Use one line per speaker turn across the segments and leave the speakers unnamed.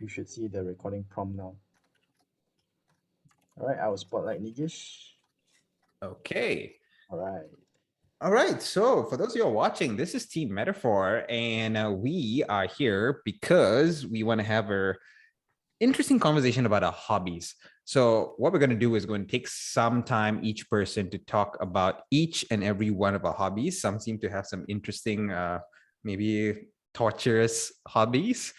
You should see the recording prompt now. All right, I will spotlight Nigish.
Okay.
All right.
All right. So for those of you who are watching, this is Team Metaphor, and we are here because we want to have a interesting conversation about our hobbies. So what we're going to do is going to take some time each person to talk about each and every one of our hobbies. Some seem to have some interesting, maybe torturous hobbies.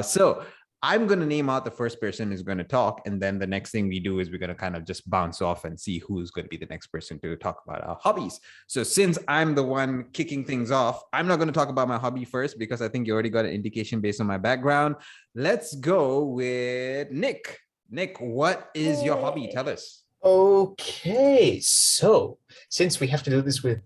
So I'm going to name out the first person who's going to talk. And then the next thing we do is we're going to kind of just bounce off and see who's going to be the next person to talk about our hobbies. So since I'm the one kicking things off, I'm not going to talk about my hobby first because I think you already got an indication based on my background. Let's go with Nick. Nick, what is your hobby? Tell us.
Okay, so since we have to do this with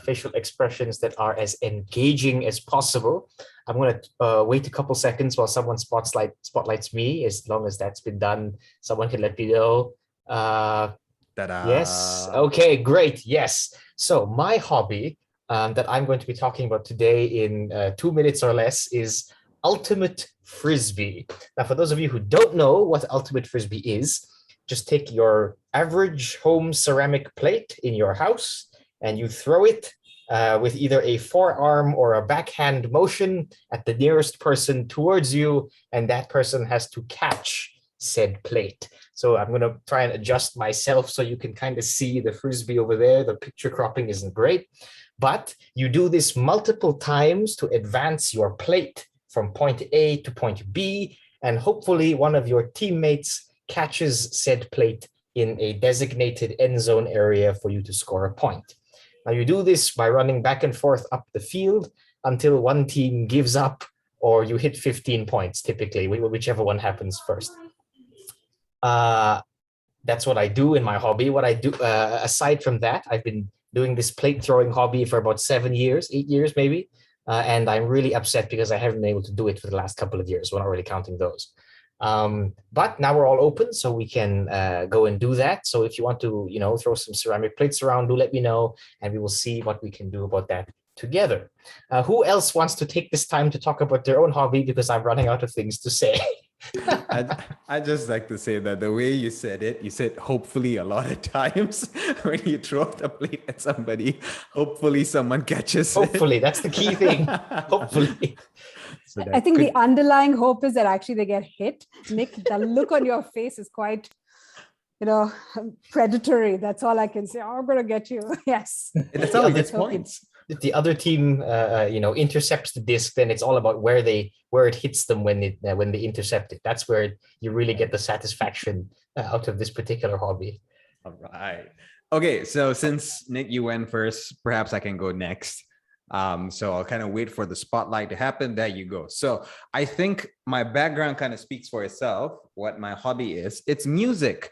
facial expressions that are as engaging as possible, I'm going to wait a couple seconds while someone spotlights me. As long as that's been done, someone can let me know.
Ta-da.
Yes. Okay, great. Yes. So my hobby that I'm going to be talking about today in 2 minutes or less is ultimate frisbee. Now, for those of you who don't know what ultimate frisbee is, just take your average home ceramic plate in your house and you throw it with either a forearm or a backhand motion at the nearest person towards you, and that person has to catch said plate. So I'm going to try and adjust myself so you can kind of see the frisbee over there. The picture cropping isn't great, but you do this multiple times to advance your plate from point A to point B, and hopefully one of your teammates catches said plate in a designated end zone area for you to score a point. Now you do this by running back and forth up the field until one team gives up or you hit 15 points, typically, whichever one happens first. That's what I do in my hobby. What I do, aside from that, I've been doing this plate throwing hobby for about 7 years, 8 years maybe. And I'm really upset because I haven't been able to do it for the last couple of years. We're not really counting those. But now we're all open, so we can go and do that. So if you want to, throw some ceramic plates around, do let me know, and we will see what we can do about that together. Who else wants to take this time to talk about their own hobby? Because I'm running out of things to say.
I just like to say that the way you said it, you said hopefully a lot of times when you throw the plate at somebody, hopefully someone catches
Hopefully,
it.
that's the key thing. Hopefully.
So I think the underlying hope is that actually they get hit. Nick, the look on your face is quite, predatory. That's all I can say. Oh, I'm going to get you. Yes.
That's how he gets points.
If the other team, intercepts the disc, then it's all about where it hits them when they intercept it. That's where you really get the satisfaction out of this particular hobby.
All right. Okay. So since Nick, you went first, perhaps I can go next. So I'll kind of wait for the spotlight to happen. There you go. So I think my background kind of speaks for itself. What my hobby is, it's music.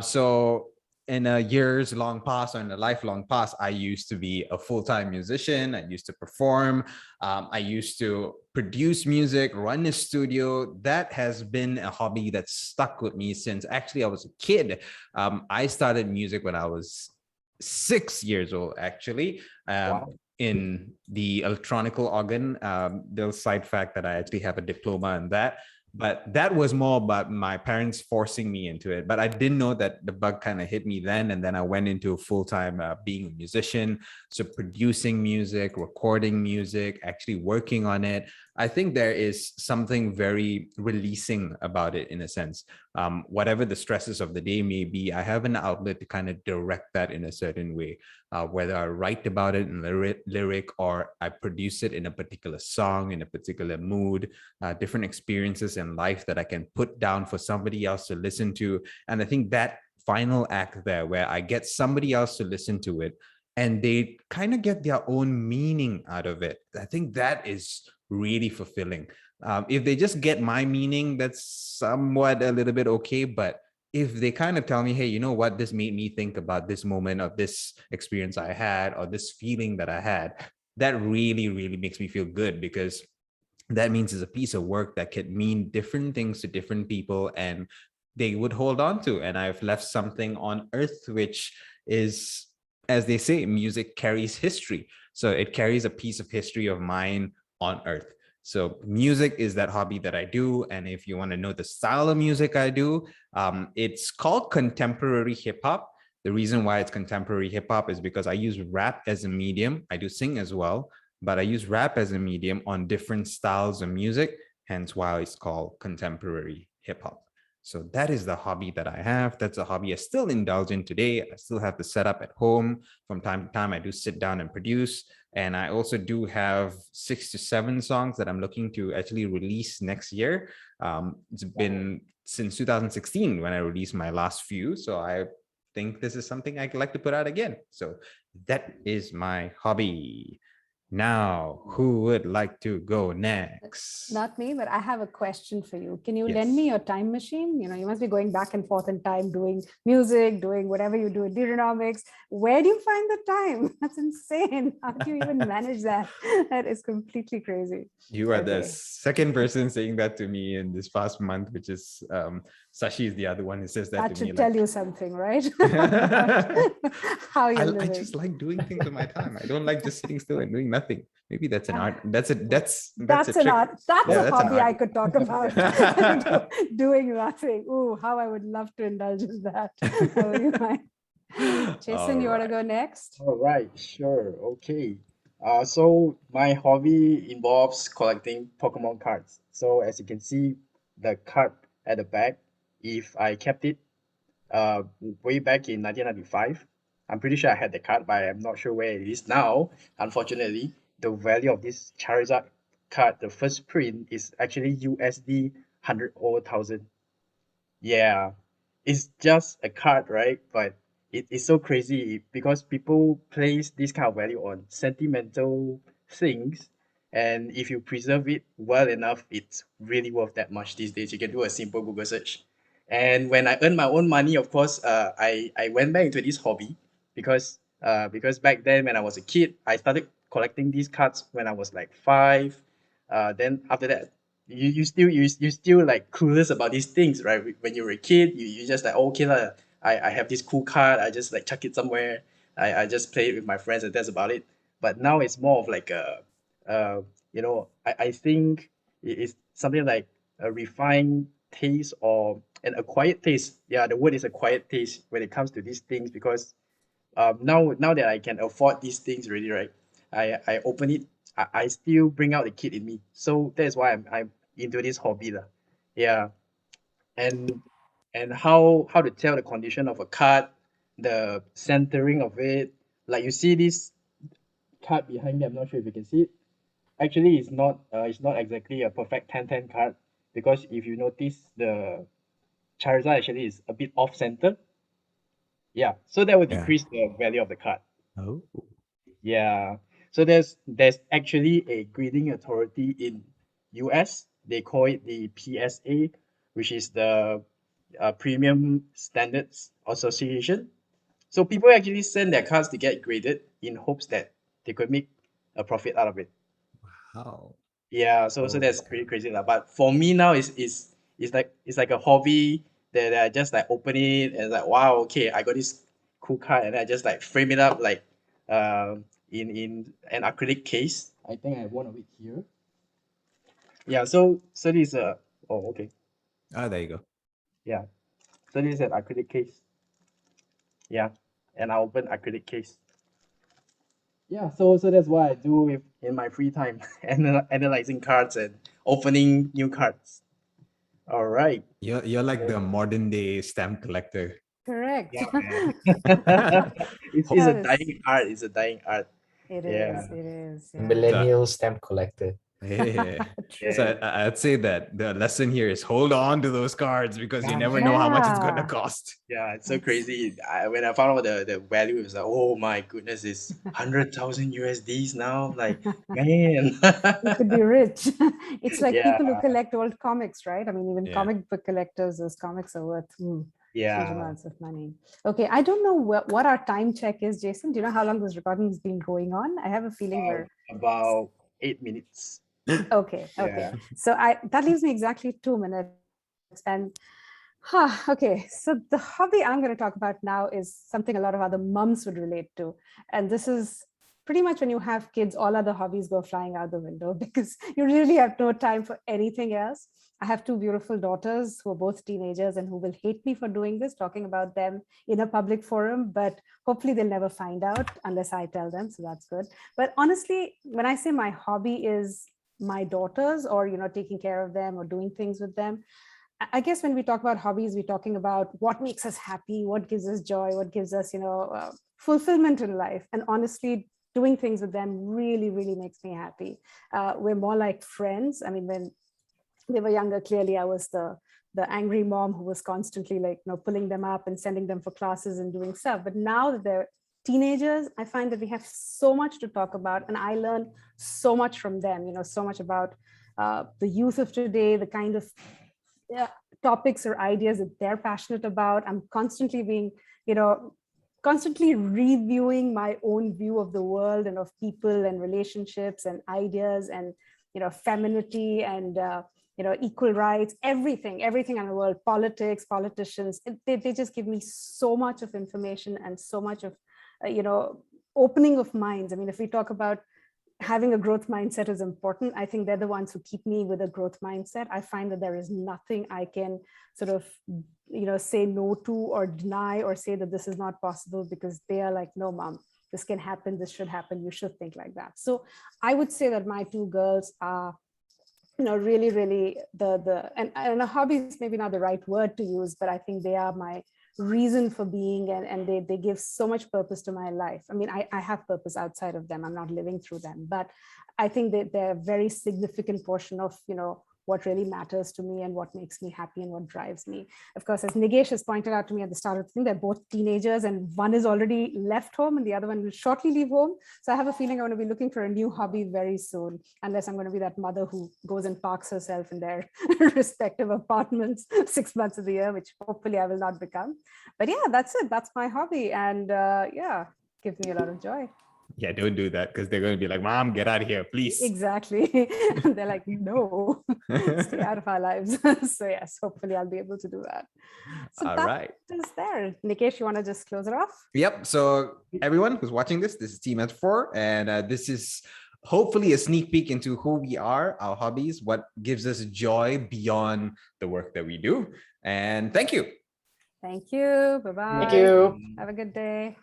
So in a years long past or in a lifelong past, I used to be a full-time musician. I used to perform. I used to produce music, run a studio. That has been a hobby that's stuck with me since actually I was a kid. I started music when I was 6 years old, actually.
Wow.
In the electronical organ. The side fact that I actually have a diploma in that. But that was more about my parents forcing me into it. But I didn't know that the bug kind of hit me then. And then I went into full-time being a musician. So producing music, recording music, actually working on it. I think there is something very releasing about it in a sense. Whatever the stresses of the day may be, I have an outlet to kind of direct that in a certain way. Whether I write about it in a lyric or I produce it in a particular song, in a particular mood, different experiences in life that I can put down for somebody else to listen to. And I think that final act there where I get somebody else to listen to it and they kind of get their own meaning out of it. I think that is really fulfilling. If they just get my meaning, that's somewhat a little bit okay. But if they kind of tell me, hey, you know what, this made me think about this moment of this experience I had or this feeling that I had, that really, really makes me feel good because that means it's a piece of work that could mean different things to different people and they would hold on to. And I've left something on earth, which is, as they say, music carries history. So it carries a piece of history of mine on earth. So music is that hobby that I do. And if you want to know the style of music I do, it's called contemporary hip hop. The reason why it's contemporary hip hop is because I use rap as a medium. I do sing as well, but I use rap as a medium on different styles of music, hence why it's called contemporary hip hop. So that is the hobby that I have. That's a hobby I still indulge in today. I still have the setup at home. From time to time, I do sit down and produce. And I also do have 6 to 7 songs that I'm looking to actually release next year. It's been since 2016 when I released my last few. So I think this is something I'd like to put out again. So that is my hobby. Now, who would like to go next?
Not me, but I have a question for you. Can you
Yes.
lend me your time machine? You must be going back and forth in time, doing music, doing whatever you do in Deuteronomics. Where do you find the time? That's insane. How do you even manage that? That is completely crazy.
You are the
Okay.
second person saying that to me in this past month, which is Sashi is the other one who says that
That
to
should
me.
tell you something, right? How you're
I
living.
just like doing things with my time. I don't like just sitting still and doing nothing. Maybe that's an art. That's a
That's
trick.
an art. That's
Yeah,
a
that's an
hobby
art.
I could talk about. Doing nothing. Ooh, how I would love to indulge in that. That would be fine. Jason, you want to
Alright.
go next?
All right, sure, okay. So my hobby involves collecting Pokemon cards. So as you can see, the card at the back, if I kept it uh, way back in 1995, I'm pretty sure I had the card, but I'm not sure where it is now. Unfortunately, the value of this Charizard card, the first print, is actually USD 100 or 1,000. Yeah, it's just a card, right? But it's so crazy because people place this kind of value on sentimental things. And if you preserve it well enough, it's really worth that much these days. You can do a simple Google search. And when I earned my own money, of course, I went back into this hobby because back then when I was a kid, I started collecting these cards when I was like 5. Then after that, you still like clueless about these things, right? When you were a kid, you just like, oh, okay lah, I have this cool card, I just like chuck it somewhere, I just play it with my friends and that's about it. But now it's more of like I think it's something like a refined taste or an acquired taste. Yeah, the word is acquired taste when it comes to these things because now that I can afford these things already, right? I open it. I still bring out the kid in me. So that's why I'm into this hobby lah. Yeah, and how to tell the condition of a card, the centering of it. Like you see this card behind me. I'm not sure if you can see it. Actually, it's not exactly a perfect 10-10 card because if you notice the Charizard actually is a bit off center. Yeah, so that would
Yeah.
decrease the value of the card.
Oh.
Yeah. So there's actually a grading authority in US. They call it the PSA, which is the Premium Standards Association. So people actually send their cards to get graded in hopes that they could make a profit out of it.
Wow.
Yeah, so
Oh.
that's pretty crazy lah. But for me now it's like a hobby that I just like open it and like wow, okay, I got this cool card and I just like frame it up like in an acrylic case. I think I have one of it here. Yeah, so this is a oh okay.
Ah, there you go.
Yeah. So this is an acrylic case. Yeah. And I open acrylic case. Yeah, so that's what I do in my free time, analyzing cards and opening new cards. All right.
You're like the modern day stamp collector.
Correct.
Yeah, man. It's a
That is-
dying art. It's a dying art.
It
Yeah.
is. It is. Yeah.
Millennial stamp collector.
Yeah.
True.
So I'd say that the lesson here is hold on to those cards because you never know how much it's gonna
Yeah.
cost.
Yeah, it's so
That's-
crazy. When I found out the value, it was like, oh my goodness, it's 100,000 USDs now. Like, man.
You could be rich. It's like
Yeah,
people who collect old comics, right? I mean, even
Yeah.
comic book collectors, those comics are worth huge
yeah.
amounts of money. Okay, I don't know what our time check is, Jason. Do you know how long this recording has been going on? I have a feeling we're
About 8 minutes.
okay.
Yeah.
Okay, so that leaves me exactly 2 minutes. And okay, so the hobby I'm going to talk about now is something a lot of other mums would relate to, and this is pretty much when you have kids, all other hobbies go flying out the window because you really have no time for anything else. I have two beautiful daughters who are both teenagers and who will hate me for doing this, talking about them in a public forum, but hopefully they'll never find out unless I tell them. So that's good. But honestly, when I say my hobby is my daughters, or, taking care of them or doing things with them, I guess when we talk about hobbies, we're talking about what makes us happy, what gives us joy, what gives us, fulfillment in life. And honestly, doing things with them really, really makes me happy. We're more like friends. I mean, when they were younger, clearly I was the angry mom who was constantly pulling them up and sending them for classes and doing stuff. But now that they're teenagers, I find that we have so much to talk about, and I learn so much from them, so much about the youth of today, the kind of topics or ideas that they're passionate about. I'm constantly being, constantly reviewing my own view of the world and of people and relationships and ideas and, femininity and, equal rights, everything in the world, politics, politicians. They just give me so much of information and so much of, opening of minds. I mean, if we talk about having a growth mindset is important, I think they're the ones who keep me with a growth mindset. I find that there is nothing I can sort of, say no to or deny or say that this is not possible, because they are like, no, mom, this can happen, this should happen, you should think like that. So I would say that my two girls are, really, really and a hobby is maybe not the right word to use, but I think they are my reason for being, and they give so much purpose to my life. I mean, I have purpose outside of them. I'm not living through them, but I think that they're a very significant portion of, what really matters to me and what makes me happy and what drives me. Of course, as Nigesh has pointed out to me at the start of the thing, they're both teenagers, and one is already left home and the other one will shortly leave home. So I have a feeling I'm going to be looking for a new hobby very soon, unless I'm going to be that mother who goes and parks herself in their respective apartments 6 months of the year, which hopefully I will not become. But yeah, that's it. That's my hobby. And gives me a lot of joy.
Yeah, don't do that, because they're going to be like, Mom, get out of here, please.
Exactly. They're like, no, stay out of our lives. So yes, hopefully I'll be able to do that. So
All
that
right.
is there. Nikesh, you want to just close it off?
Yep. So everyone who's watching this is Team At4, and this is hopefully a sneak peek into who we are, our hobbies, what gives us joy beyond the work that we do. And thank you.
Thank you. Bye-bye.
Thank you.
Have a good day.